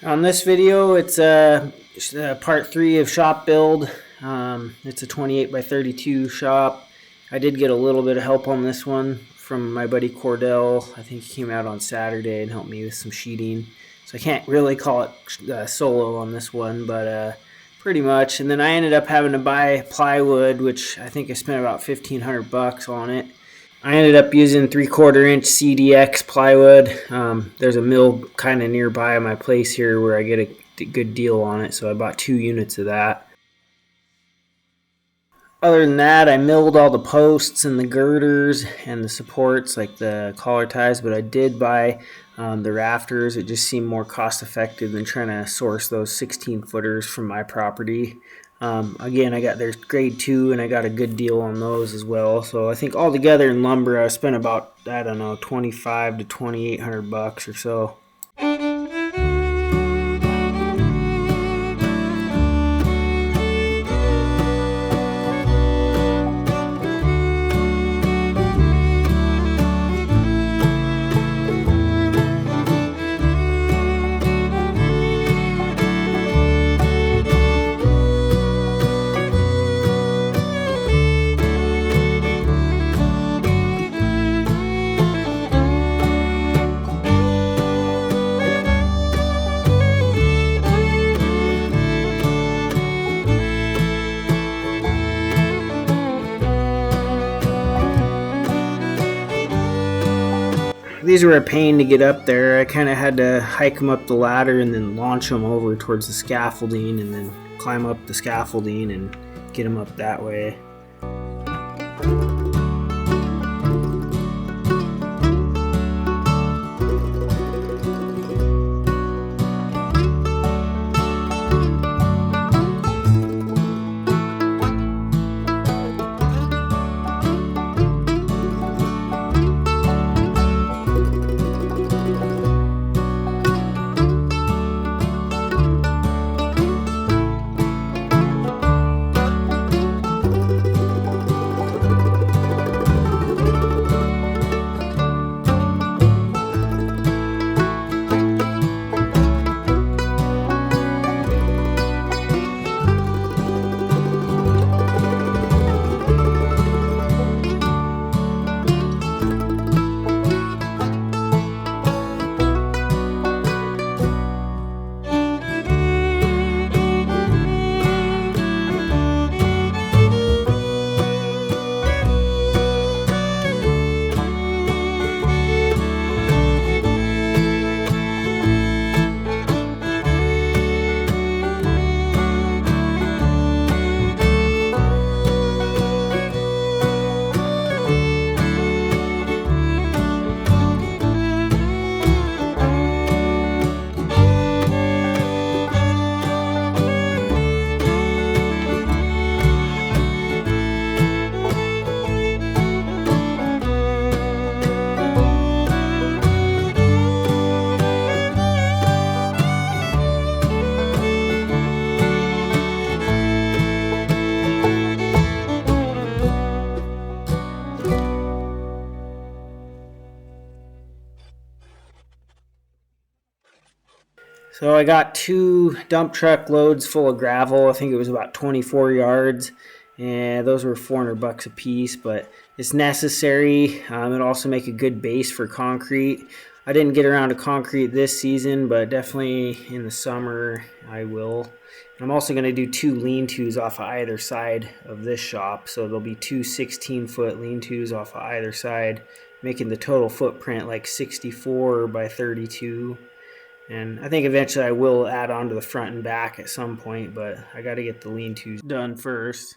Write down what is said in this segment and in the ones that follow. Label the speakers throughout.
Speaker 1: On this video, it's part 3 of shop build. It's a 28 by 32 shop. I did get a little bit of help on this one from my buddy Cordell. I think he came out on Saturday and helped me with some sheeting. So I can't really call it solo on this one, but pretty much. And then I ended up having to buy plywood, which I think I spent about $1,500 on it. I ended up using 3/4 inch CDX plywood. There's a mill kind of nearby my place here where I get a good deal on it, so I bought 2 units of that. Other than that, I milled all the posts and the girders and the supports, like the collar ties, but I did buy the rafters. It just seemed more cost effective than trying to source those 16-footers from my property. Again, there's grade 2 and I got a good deal on those as well. So I think altogether in lumber I spent about, I don't know, $2,500 to $2,800 or so. These were a pain to get up there. I kind of had to hike them up the ladder and then launch them over towards the scaffolding and then climb up the scaffolding and get them up that way. So I got 2 dump truck loads full of gravel. I think it was about 24 yards, and those were $400 a piece, but it's necessary. It'll also make a good base for concrete. I didn't get around to concrete this season, but definitely in the summer I will. I'm also going to do 2 lean-tos off of either side of this shop, so there'll be 2 16-foot lean-tos off of either side, making the total footprint like 64 by 32. And I think eventually I will add on to the front and back at some point, but I got to get the lean-tos done first.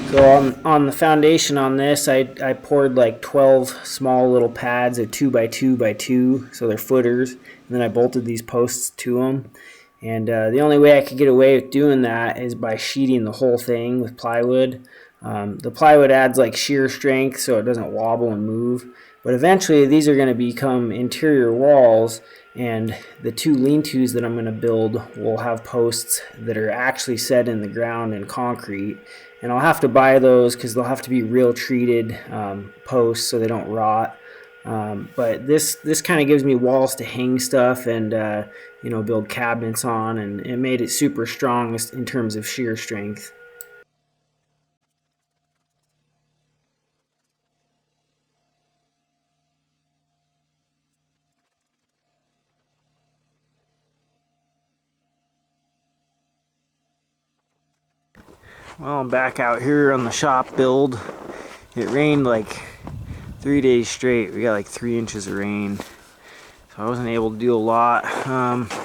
Speaker 1: So on the foundation on this, I poured like 12 small little pads of 2x2x2, so they're footers, and then I bolted these posts to them. And the only way I could get away with doing that is by sheeting the whole thing with plywood. The plywood adds like shear strength so it doesn't wobble and move. But eventually these are going to become interior walls, and the two lean-tos that I'm going to build will have posts that are actually set in the ground in concrete. And I'll have to buy those because they'll have to be real treated posts so they don't rot. But this kind of gives me walls to hang stuff and build cabinets on, and it made it super strong in terms of shear strength. Well, I'm back out here on the shop build. It rained like 3 days straight. We got like 3 inches of rain. So I wasn't able to do a lot.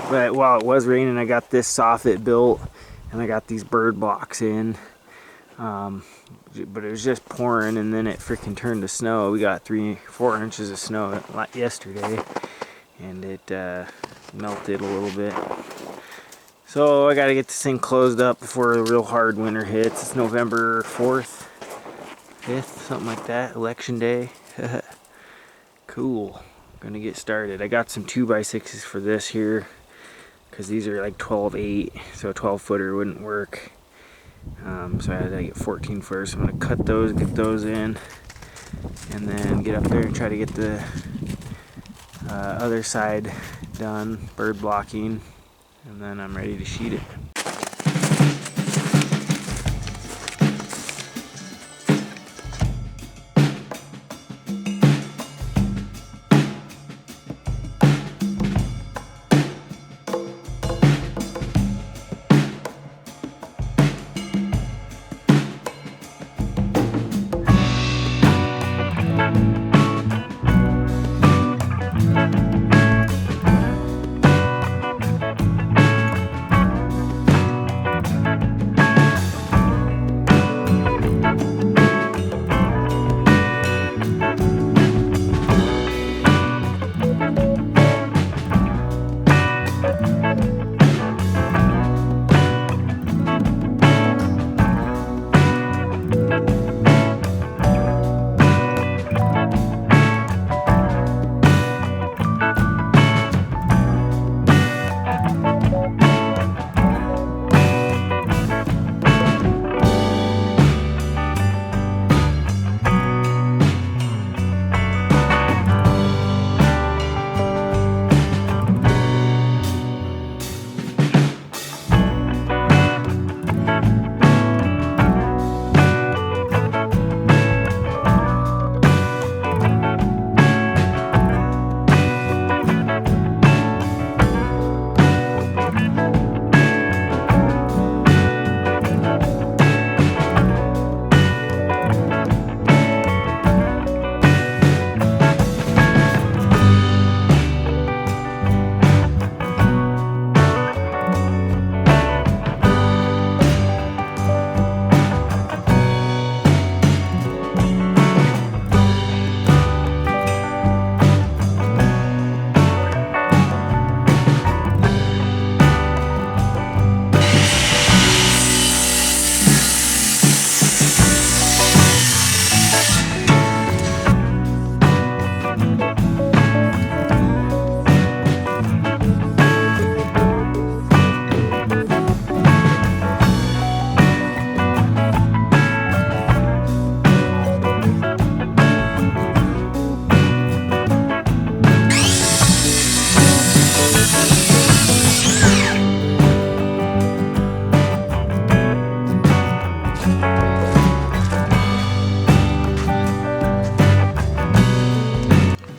Speaker 1: But while it was raining, I got this soffit built and I got these bird blocks in. But it was just pouring and then it freaking turned to snow. We got 3-4 inches of snow yesterday and it melted a little bit. So I gotta get this thing closed up before a real hard winter hits. It's November 4th, 5th, something like that, election day. Cool, gonna get started. I got some 2x6s for this here because these are like 12/8, so a 12 footer wouldn't work. So I had to get 14 footers. So I'm gonna cut those, get those in, and then get up there and try to get the other side done, bird blocking. And then I'm ready to sheet it.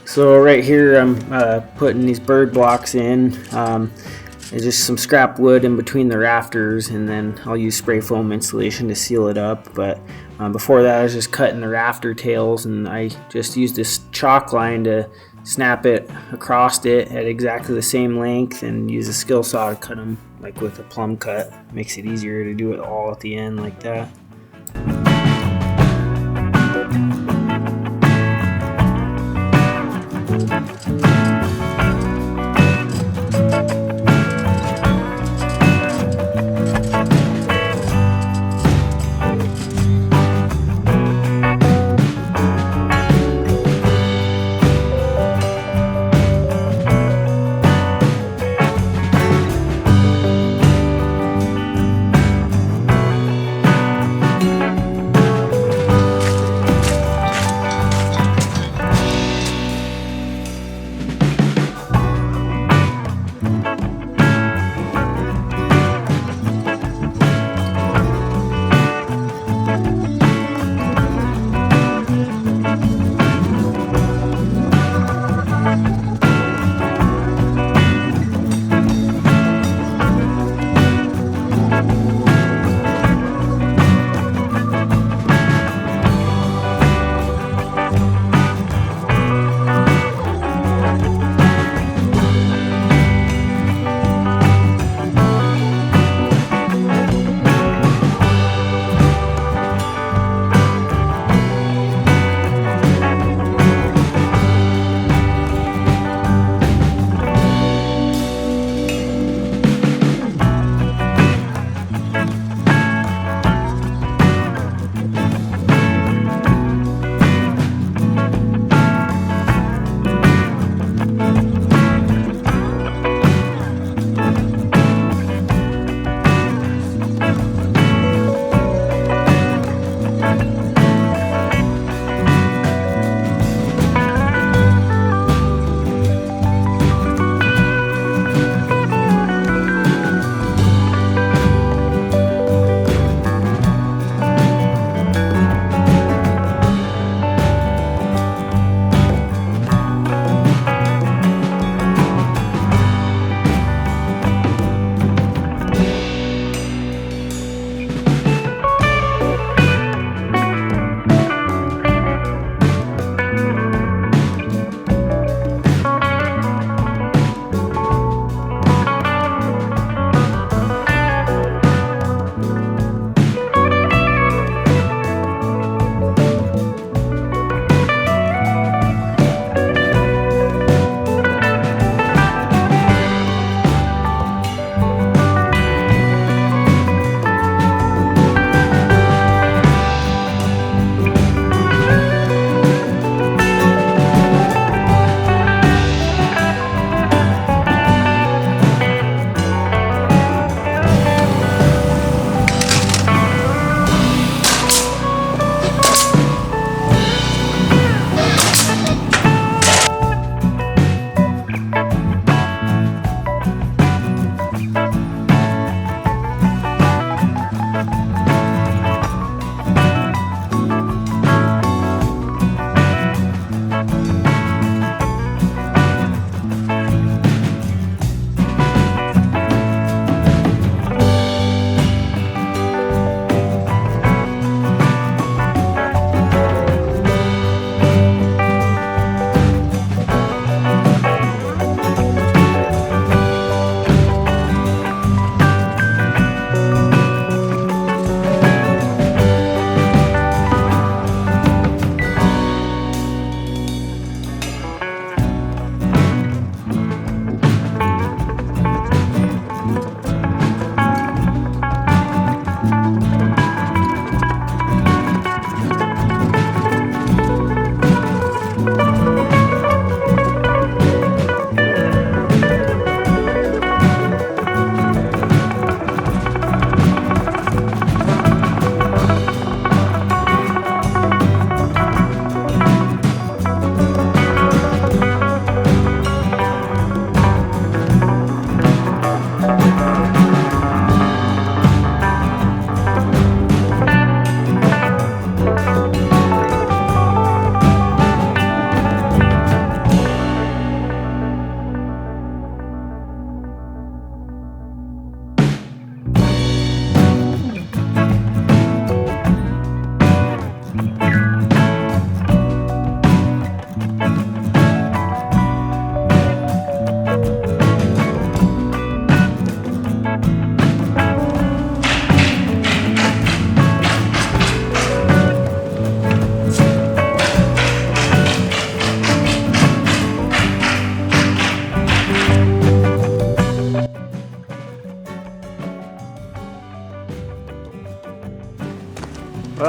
Speaker 1: So right here I'm putting these bird blocks in. There's just some scrap wood in between the rafters, and then I'll use spray foam insulation to seal it up. But before that I was just cutting the rafter tails, and I just used this chalk line to snap it across it at exactly the same length and use a skill saw to cut them like with a plumb cut. Makes it easier to do it all at the end like that.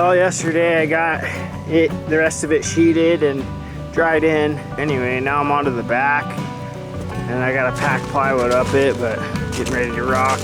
Speaker 1: Well, yesterday I got the rest of it sheeted and dried in. Anyway, now I'm onto the back, and I gotta pack plywood up it, but getting ready to rock.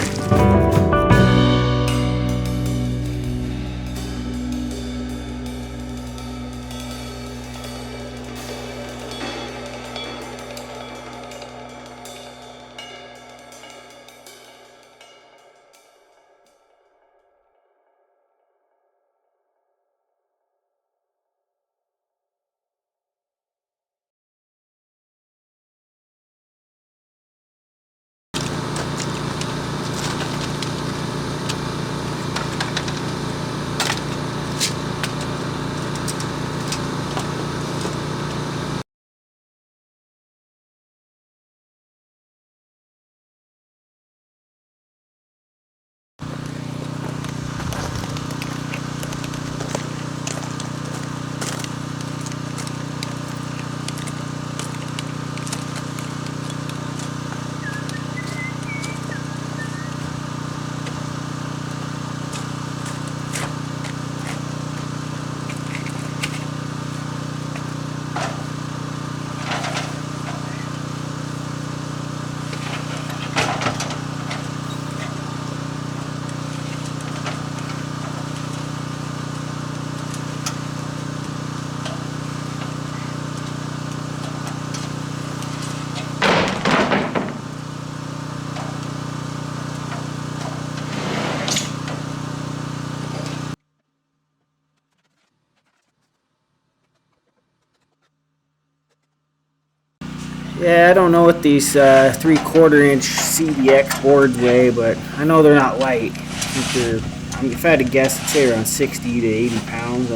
Speaker 1: Yeah, I don't know what these 3/4 inch CDX boards weigh, but I know they're not light. I think if I had to guess, I'd say around 60 to 80 pounds.